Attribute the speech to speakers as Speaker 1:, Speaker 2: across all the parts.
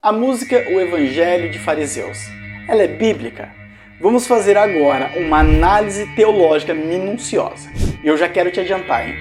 Speaker 1: A música O Evangelho de Fariseus, ela é bíblica? Vamos fazer agora uma análise teológica minuciosa. E eu já quero te adiantar, hein?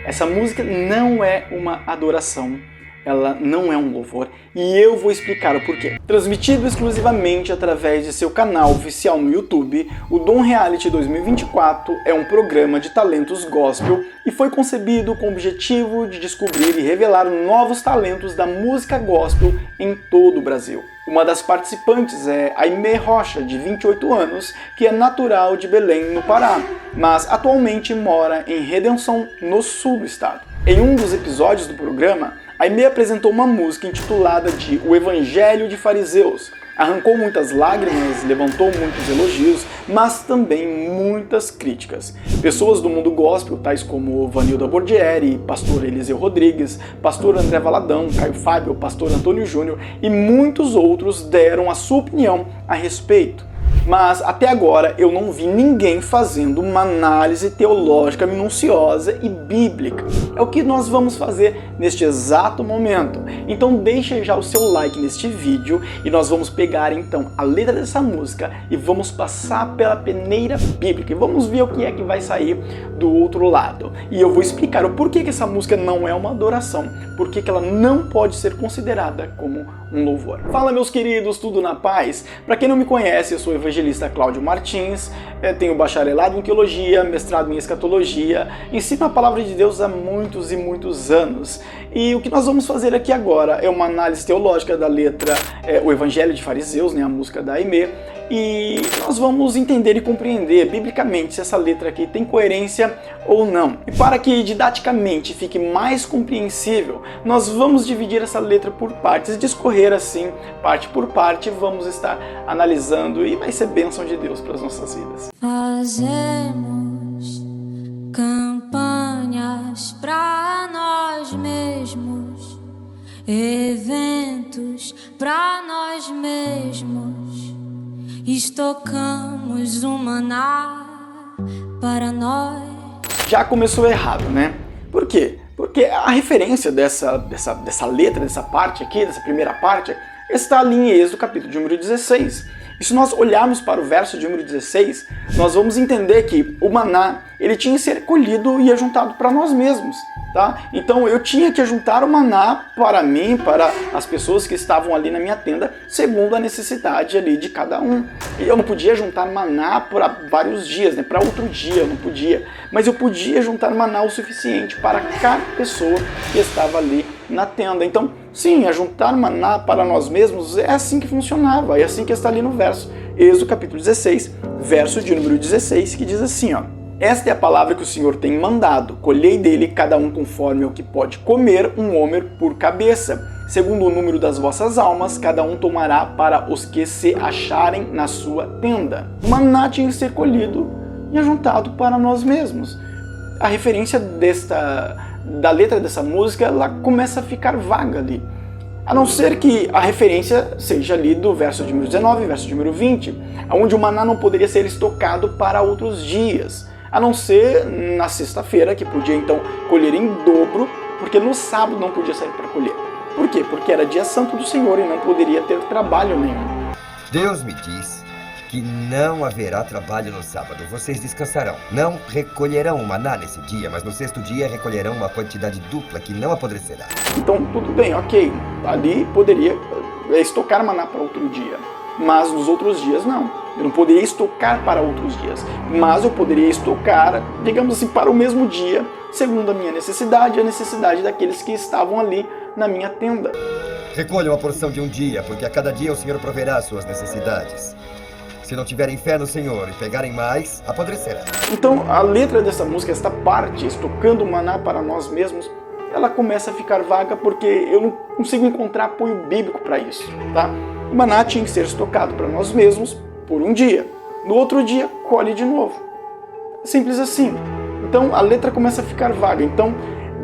Speaker 1: Essa música não é uma adoração, ela não é um louvor, e eu vou explicar o porquê. Transmitido exclusivamente através de seu canal oficial no YouTube, o Dom Reality 2024 é um programa de talentos gospel e foi concebido com o objetivo de descobrir e revelar novos talentos da música gospel em todo o Brasil. Uma das participantes é Aimee Rocha, de 28 anos, que é natural de Belém, no Pará, mas atualmente mora em Redenção, no sul do estado. Em um dos episódios do programa, Aimee apresentou uma música intitulada de O Evangelho de Fariseus. Arrancou muitas lágrimas, levantou muitos elogios, mas também muitas críticas. Pessoas do mundo gospel, tais como Vanilda Bordieri, pastor Eliseu Rodrigues, pastor André Valadão, Caio Fábio, pastor Antônio Júnior e muitos outros deram a sua opinião a respeito. Mas até agora eu não vi ninguém fazendo uma análise teológica minuciosa e bíblica. É o que nós vamos fazer neste exato momento. Então deixa já o seu like neste vídeo e nós vamos pegar então a letra dessa música e vamos passar pela peneira bíblica e vamos ver o que é que vai sair do outro lado. E eu vou explicar o porquê que essa música não é uma adoração, porquê que ela não pode ser considerada como um louvor. Fala, meus queridos, tudo na paz? Para quem não me conhece, eu sou o evangelista Cláudio Martins, tenho bacharelado em teologia, mestrado em escatologia, ensino a palavra de Deus há muitos e muitos anos. E o que nós vamos fazer aqui agora é uma análise teológica da letra O Evangelho de Fariseus, a música da Aimee, e nós vamos entender e compreender biblicamente se essa letra aqui tem coerência ou não. E para que didaticamente fique mais compreensível, nós vamos dividir essa letra por partes e discorrer assim, parte por parte, vamos estar analisando e vai ser bênção de Deus para as nossas vidas.
Speaker 2: Fazemos campanhas para nós mesmos, eventos para nós mesmos. Estocamos o maná para nós.
Speaker 1: Já começou errado, né? Por quê? Porque a referência dessa letra, dessa parte aqui, dessa primeira parte, está ali em Êxodo, capítulo de número 16. E se nós olharmos para o verso de número 16, nós vamos entender que o maná, ele tinha que ser colhido e ajuntado para nós mesmos, tá? Então eu tinha que ajuntar o maná para mim, para as pessoas que estavam ali na minha tenda, segundo a necessidade ali de cada um. E eu não podia juntar maná para vários dias, né? Para outro dia eu não podia, mas eu podia juntar maná o suficiente para cada pessoa que estava ali na tenda. Então, sim, ajuntar maná para nós mesmos é assim que funcionava, é assim que está ali no verso. Êxodo capítulo 16, verso de número 16, que diz assim, ó: Esta é a palavra que o Senhor tem mandado, colhei dele cada um conforme o que pode comer, um homer por cabeça. Segundo o número das vossas almas, cada um tomará para os que se acharem na sua tenda. O maná tinha que ser colhido e ajuntado para nós mesmos. A referência da letra dessa música, ela começa a ficar vaga ali. A não ser que a referência seja ali do verso de número 19, verso de número 20, onde o maná não poderia ser estocado para outros dias, a não ser na sexta-feira, que podia então colher em dobro, porque no sábado não podia sair para colher. Por quê? Porque era dia santo do Senhor e não poderia ter trabalho nenhum.
Speaker 3: Deus me diz que não haverá trabalho no sábado, vocês descansarão. Não recolherão o maná nesse dia, mas no sexto dia recolherão uma quantidade dupla que não apodrecerá.
Speaker 1: Então tudo bem, ok, ali poderia estocar maná para outro dia, mas nos outros dias não. Eu não poderia estocar para outros dias, mas eu poderia estocar, digamos assim, para o mesmo dia, segundo a minha necessidade e a necessidade daqueles que estavam ali na minha tenda.
Speaker 3: Recolham a porção de um dia, porque a cada dia o Senhor proverá as suas necessidades. Se não tiverem fé no Senhor e pegarem mais, apodrecerá.
Speaker 1: Então a letra dessa música, esta parte, estocando o maná para nós mesmos, ela começa a ficar vaga porque eu não consigo encontrar apoio bíblico para isso, tá? O maná tinha que ser estocado para nós mesmos por um dia. No outro dia, colhe de novo. Simples assim. Então a letra começa a ficar vaga. Então,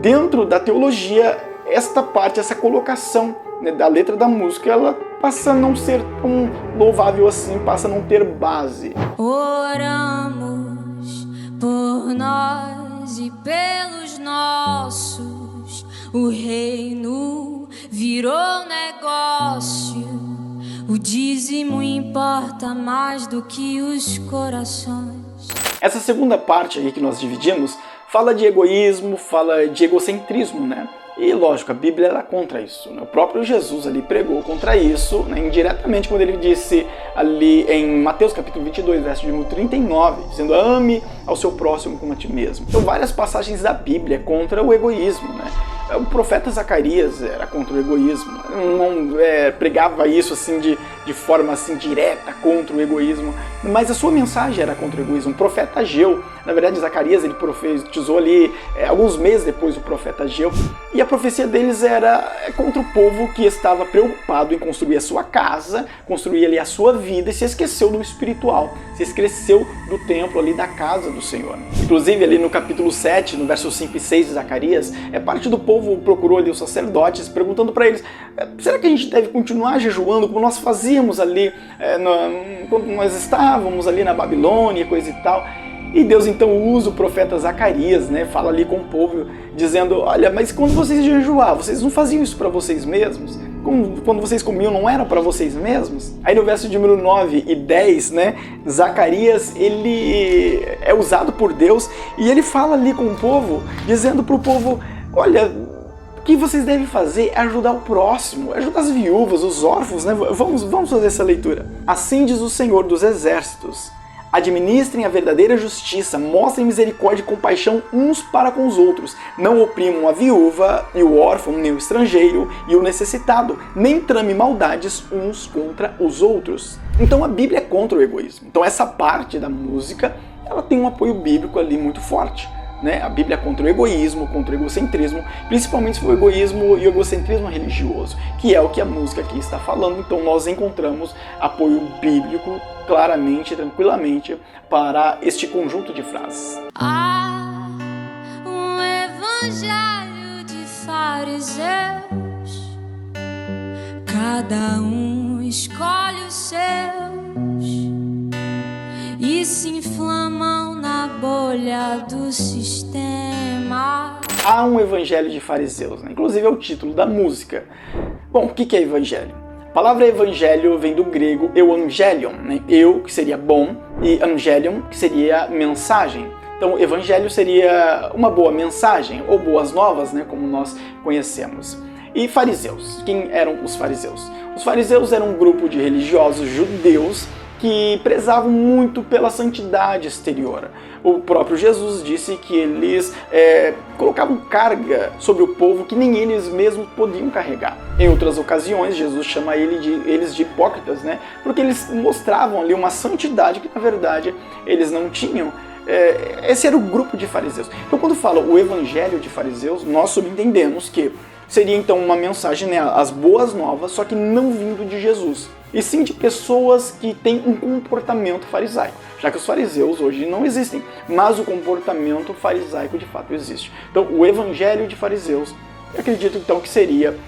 Speaker 1: dentro da teologia, esta parte, essa colocação, né, da letra da música, ela passa a não ser tão louvável assim, passa a não ter base.
Speaker 2: Oramos por nós e pelos nossos, o reino virou negócio. O dízimo importa mais do que os corações.
Speaker 1: Essa segunda parte aí que nós dividimos fala de egoísmo, fala de egocentrismo, né? E lógico, a Bíblia era contra isso, né? O próprio Jesus ali pregou contra isso, né? Indiretamente, quando ele disse ali em Mateus capítulo 22, verso de número 39, dizendo: ame ao seu próximo como a ti mesmo. Então várias passagens da Bíblia contra o egoísmo, né? O profeta Zacarias era contra o egoísmo, não pregava isso assim de forma assim direta contra o egoísmo, mas a sua mensagem era contra o egoísmo. O profeta Ageu, na verdade Zacarias, ele profetizou ali alguns meses depois do profeta Ageu, e a profecia deles era contra o povo que estava preocupado em construir a sua casa, construir ali a sua vida, e se esqueceu do espiritual, se esqueceu do templo ali, da casa do Senhor. Inclusive ali no capítulo 7, no verso 5 e 6 de Zacarias, parte do povo procurou ali os sacerdotes, perguntando para eles: será que a gente deve continuar jejuando como nós fazíamos ali quando nós estávamos ali na Babilônia, coisa e tal? E Deus então usa o profeta Zacarias, né? Fala ali com o povo, dizendo: olha, mas quando vocês jejuavam, vocês não faziam isso para vocês mesmos? Quando vocês comiam, não era para vocês mesmos? Aí no verso de número 9 e 10, né, Zacarias, ele é usado por Deus e ele fala ali com o povo, dizendo para o povo: olha, o que vocês devem fazer é ajudar o próximo, ajudar as viúvas, os órfãos, né? Vamos fazer essa leitura. Assim diz o Senhor dos Exércitos: administrem a verdadeira justiça, mostrem misericórdia e compaixão uns para com os outros. Não oprimam a viúva e o órfão, nem o estrangeiro e o necessitado, nem trame maldades uns contra os outros. Então a Bíblia é contra o egoísmo. Então essa parte da música, ela tem um apoio bíblico ali muito forte, né? A Bíblia é contra o egoísmo, contra o egocentrismo, principalmente se for o egoísmo e o egocentrismo religioso, que é o que a música aqui está falando. Então nós encontramos apoio bíblico claramente, tranquilamente, para este conjunto de frases.
Speaker 2: Há um evangelho de fariseus, cada um escolhe os seus e se inflamam na bolha do sistema.
Speaker 1: Há um evangelho de fariseus, né? Inclusive é o título da música. Bom, o que é evangelho? A palavra evangelho vem do grego euangelion, né? Eu, que seria bom, e angelion, que seria mensagem. Então, evangelho seria uma boa mensagem, ou boas novas, né? Como nós conhecemos. E fariseus. Quem eram os fariseus? Os fariseus eram um grupo de religiosos judeus que prezavam muito pela santidade exterior. O próprio Jesus disse que eles colocavam carga sobre o povo que nem eles mesmos podiam carregar. Em outras ocasiões, Jesus chama eles de hipócritas, né? Porque eles mostravam ali uma santidade que, na verdade, eles não tinham. Esse era o grupo de fariseus. Então, quando fala o evangelho de fariseus, nós subentendemos que seria então uma mensagem, né, as boas novas, só que não vindo de Jesus, e sim de pessoas que têm um comportamento farisaico, já que os fariseus hoje não existem, mas o comportamento farisaico de fato existe. Então o evangelho de fariseus, eu acredito então que seria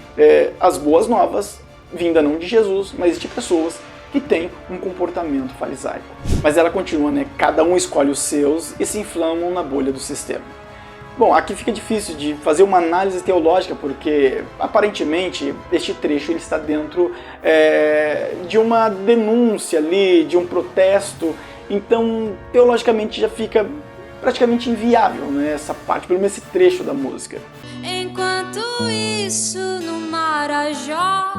Speaker 1: as boas novas, vinda não de Jesus, mas de pessoas que têm um comportamento farisaico. Mas ela continua, né? Cada um escolhe os seus e se inflamam na bolha do sistema. Bom, aqui fica difícil de fazer uma análise teológica, porque aparentemente este trecho ele está dentro de uma denúncia ali, de um protesto, então teologicamente já fica praticamente inviável, né, essa parte, pelo menos esse trecho da música.
Speaker 2: Enquanto isso, no Marajó,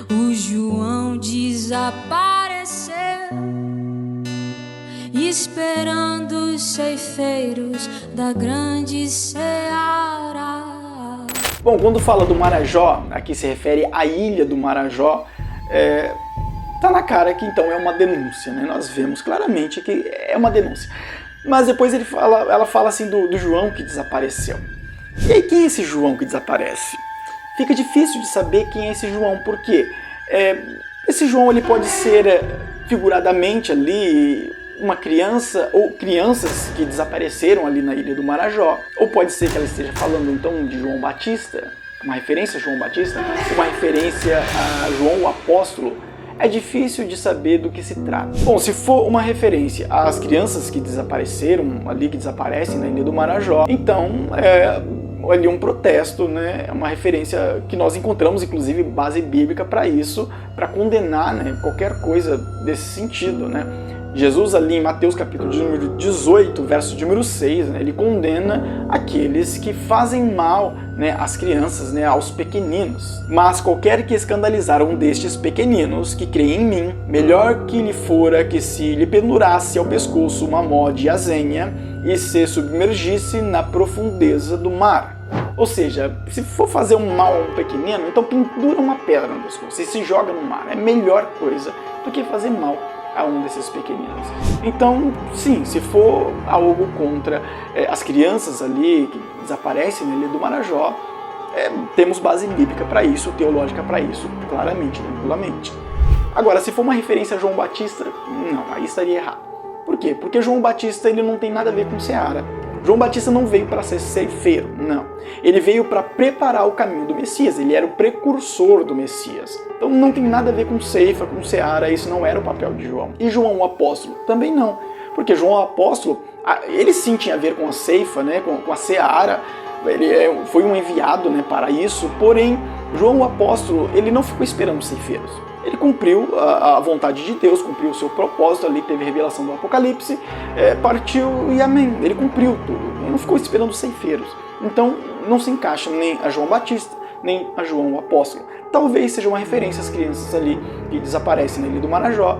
Speaker 2: o João desapareceu, esperando os ceifeiros da grande seara.
Speaker 1: Bom, quando fala do Marajó, aqui se refere à ilha do Marajó, tá na cara que então é uma denúncia, né? Nós vemos claramente que é uma denúncia. Mas depois ela fala assim do João que desapareceu. E aí, quem é esse João que desaparece? Fica difícil de saber quem é esse João, porque esse João ele pode ser figuradamente ali uma criança ou crianças que desapareceram ali na ilha do Marajó, ou pode ser que ela esteja falando então de João Batista, uma referência a João Batista, uma referência a João o Apóstolo. É difícil de saber do que se trata. Bom, se for uma referência às crianças que desapareceram ali, que desaparecem na ilha do Marajó, então ali um protesto, né? É uma referência que nós encontramos, inclusive, base bíblica para isso, para condenar, né, qualquer coisa desse sentido, né? Jesus ali em Mateus capítulo de número 18, verso de número 6, né, ele condena aqueles que fazem mal, né, às crianças, né, aos pequeninos. Mas qualquer que escandalizar um destes pequeninos que crê em mim, melhor que lhe fora que se lhe pendurasse ao pescoço uma mó de azenha e se submergisse na profundeza do mar. Ou seja, se for fazer um mal a um pequenino, então pendura uma pedra no pescoço e se joga no mar. É a melhor coisa do que fazer mal a um desses pequeninos. Então, sim, se for algo contra as crianças ali, que desaparecem ali do Marajó, temos base bíblica para isso, teológica para isso, claramente, tranquilamente. Agora, se for uma referência a João Batista, não, aí estaria errado. Por quê? Porque João Batista ele não tem nada a ver com Seara. João Batista não veio para ser ceifeiro, não. Ele veio para preparar o caminho do Messias, ele era o precursor do Messias. Então não tem nada a ver com ceifa, com seara, isso não era o papel de João. E João o apóstolo também não, porque João o apóstolo, ele sim tinha a ver com a ceifa, né, com a seara, ele foi um enviado, né, para isso, porém João o apóstolo, ele não ficou esperando ceifeiros. Ele cumpriu a vontade de Deus, cumpriu o seu propósito, ali teve a revelação do Apocalipse, partiu e amém. Ele cumpriu tudo, ele não ficou esperando ceifeiros. Então não se encaixa nem a João Batista, nem a João o Apóstolo. Talvez seja uma referência às crianças ali que desaparecem ali do Marajó.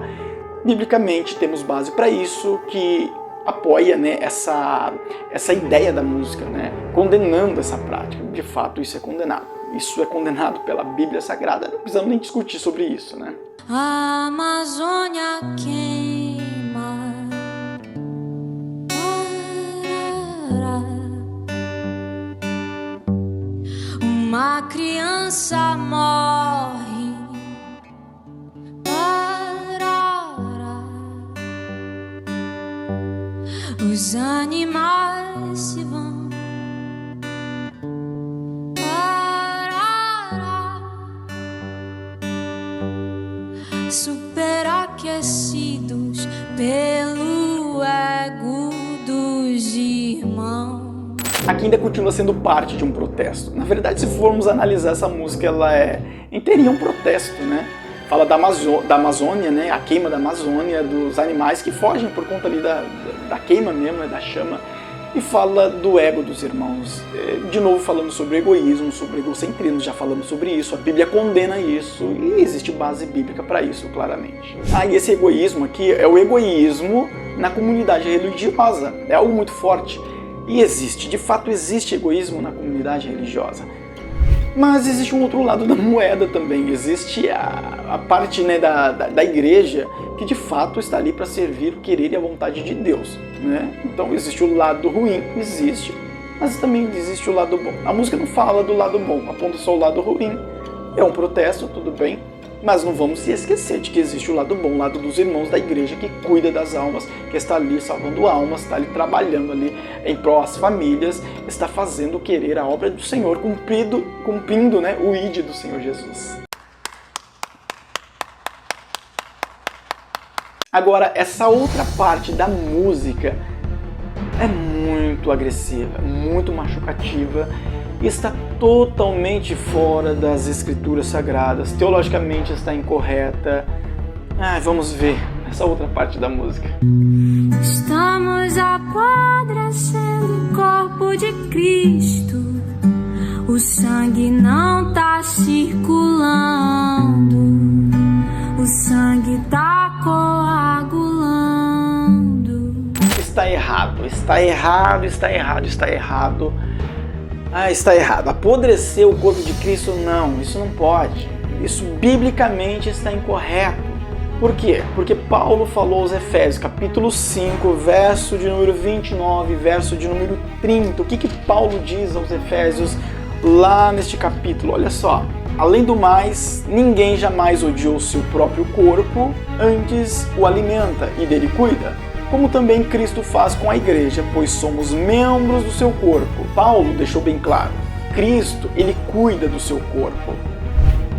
Speaker 1: Biblicamente temos base para isso, que apoia, né, essa ideia da música, né, condenando essa prática. De fato isso é condenado. Isso é condenado pela Bíblia Sagrada, não precisamos nem discutir sobre isso, né?
Speaker 2: A Amazônia queima, uma criança morre, os animais se vão. Superaquecidos pelo ego dos irmãos.
Speaker 1: Aqui ainda continua sendo parte de um protesto. Na verdade, se formos analisar essa música, ela é inteirinha um protesto, né? Fala da Amazônia, né? A queima da Amazônia, dos animais que fogem por conta ali da queima mesmo, né? Da chama. E fala do ego dos irmãos. De novo falando sobre egoísmo, sobre egocentrismo, já falamos sobre isso, a Bíblia condena isso e existe base bíblica para isso, claramente. E esse egoísmo aqui é o egoísmo na comunidade religiosa, é algo muito forte. E existe, de fato existe egoísmo na comunidade religiosa. Mas existe um outro lado da moeda também, existe a parte, né, da igreja que de fato está ali para servir o querer e a vontade de Deus, né? Então existe o lado ruim, existe, mas também existe o lado bom. A música não fala do lado bom, aponta só o lado ruim, é um protesto, tudo bem, mas não vamos se esquecer de que existe o lado bom, o lado dos irmãos da igreja que cuida das almas, que está ali salvando almas, está ali trabalhando ali em prol das famílias, está fazendo querer a obra do Senhor, cumprindo, né, o ID do Senhor Jesus. Agora, essa outra parte da música é muito agressiva, muito machucativa e está totalmente fora das escrituras sagradas, teologicamente está incorreta. Vamos ver essa outra parte da música.
Speaker 2: Estamos apodrecendo o corpo de Cristo, o sangue não tá circulando, o sangue tá coagulando.
Speaker 1: Está errado, está errado, está errado, está errado. Está errado. Apodrecer o corpo de Cristo, não, isso não pode. Isso biblicamente está incorreto. Por quê? Porque Paulo falou aos Efésios, capítulo 5, verso de número 29, verso de número 30. O que Paulo diz aos Efésios lá neste capítulo? Olha só. Além do mais, ninguém jamais odiou seu próprio corpo, antes o alimenta e dele cuida, como também Cristo faz com a igreja, pois somos membros do seu corpo. Paulo deixou bem claro, Cristo, ele cuida do seu corpo.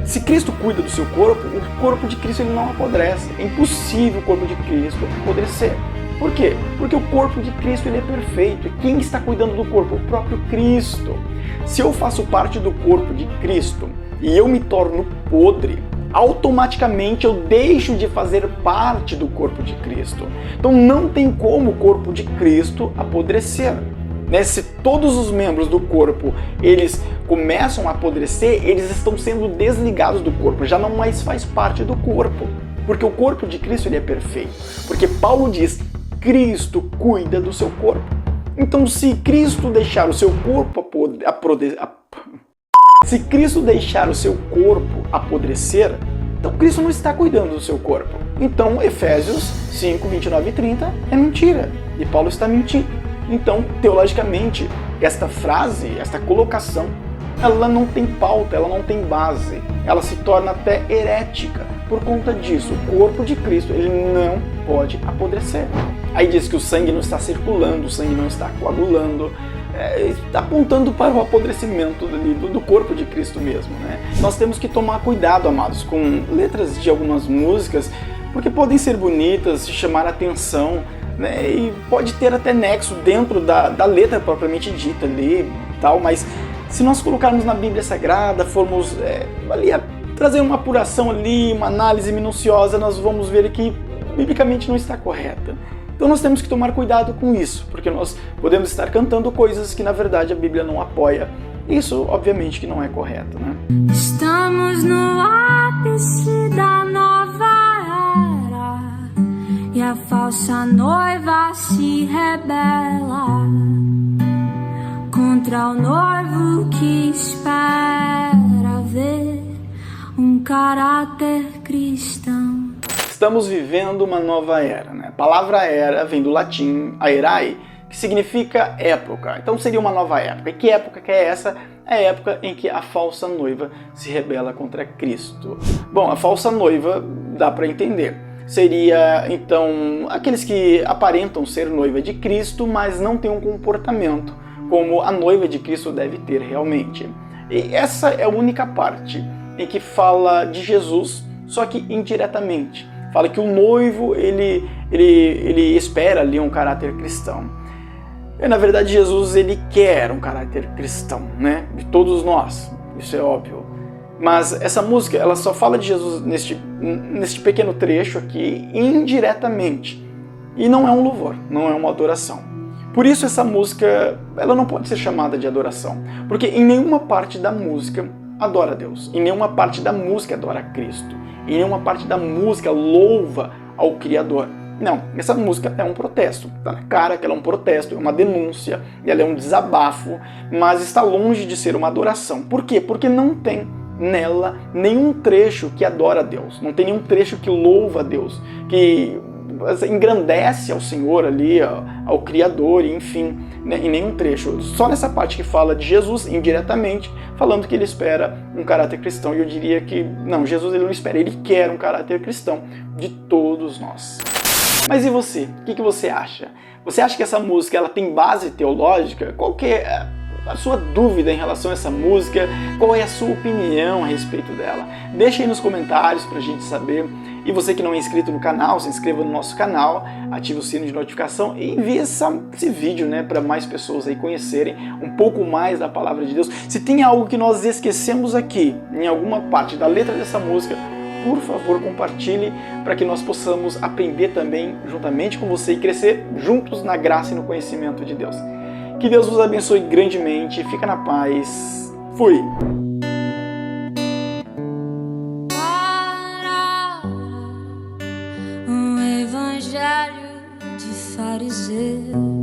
Speaker 1: Se Cristo cuida do seu corpo, o corpo de Cristo ele não apodrece. É impossível o corpo de Cristo apodrecer. Por quê? Porque o corpo de Cristo ele é perfeito. E quem está cuidando do corpo? O próprio Cristo. Se eu faço parte do corpo de Cristo e eu me torno podre, automaticamente eu deixo de fazer parte do corpo de Cristo. Então não tem como o corpo de Cristo apodrecer. Se todos os membros do corpo eles começam a apodrecer, eles estão sendo desligados do corpo, já não mais faz parte do corpo. Porque o corpo de Cristo ele é perfeito. Porque Paulo diz, Cristo cuida do seu corpo. Então se Cristo deixar o seu corpo se Cristo deixar o seu corpo apodrecer, então Cristo não está cuidando do seu corpo. Então Efésios 5, 29 e 30 é mentira. E Paulo está mentindo. Então, teologicamente, esta frase, esta colocação, ela não tem pauta, ela não tem base. Ela se torna até herética. Por conta disso, o corpo de Cristo ele não pode apodrecer. Aí diz que o sangue não está circulando, o sangue não está coagulando, apontando para o apodrecimento do corpo de Cristo mesmo, né? Nós temos que tomar cuidado, amados, com letras de algumas músicas, porque podem ser bonitas, chamar a atenção, né? E pode ter até nexo dentro da letra propriamente dita ali, tal, mas se nós colocarmos na Bíblia Sagrada, formos ali trazer uma apuração ali, uma análise minuciosa, nós vamos ver que biblicamente não está correta. Então nós temos que tomar cuidado com isso, porque nós podemos estar cantando coisas que na verdade a Bíblia não apoia. Isso obviamente que não é correto, né?
Speaker 2: Estamos no ápice da nova era e a falsa noiva se rebela contra o noivo que espera ver um caráter cristão.
Speaker 1: Estamos vivendo uma nova era, né? A palavra era vem do latim aerae, que significa época. Então seria uma nova época. E que época que é essa? É a época em que a falsa noiva se rebela contra Cristo. Bom, a falsa noiva dá para entender. Seria, então, aqueles que aparentam ser noiva de Cristo, mas não têm um comportamento como a noiva de Cristo deve ter realmente. E essa é a única parte em que fala de Jesus, só que indiretamente. Fala que o noivo, ele espera ali um caráter cristão. E, na verdade, Jesus, ele quer um caráter cristão, né? De todos nós, isso é óbvio. Mas essa música, ela só fala de Jesus neste pequeno trecho aqui, indiretamente. E não é um louvor, não é uma adoração. Por isso essa música, ela não pode ser chamada de adoração. Porque em nenhuma parte da música adora a Deus. Em nenhuma parte da música adora a Cristo. Em nenhuma parte da música louva ao Criador. Não, essa música é um protesto. Está na cara que ela é um protesto, é uma denúncia, ela é um desabafo, mas está longe de ser uma adoração. Por quê? Porque não tem nela nenhum trecho que adora a Deus. Não tem nenhum trecho que louva a Deus, que engrandece ao Senhor ali, ao Criador, enfim, né, em nenhum trecho. Só nessa parte que fala de Jesus, indiretamente, falando que ele espera um caráter cristão. E eu diria que, não, Jesus ele não espera, ele quer um caráter cristão de todos nós. Mas e você? O que você acha? Você acha que essa música ela tem base teológica? Qual que é a sua dúvida em relação a essa música? Qual é a sua opinião a respeito dela? Deixa aí nos comentários pra gente saber. E você que não é inscrito no canal, se inscreva no nosso canal, ative o sino de notificação e envie esse vídeo, né, para mais pessoas aí conhecerem um pouco mais da palavra de Deus. Se tem algo que nós esquecemos aqui, em alguma parte da letra dessa música, por favor, compartilhe para que nós possamos aprender também juntamente com você e crescer juntos na graça e no conhecimento de Deus. Que Deus vos abençoe grandemente, fica na paz, fui!
Speaker 2: Evangelho de fariseu.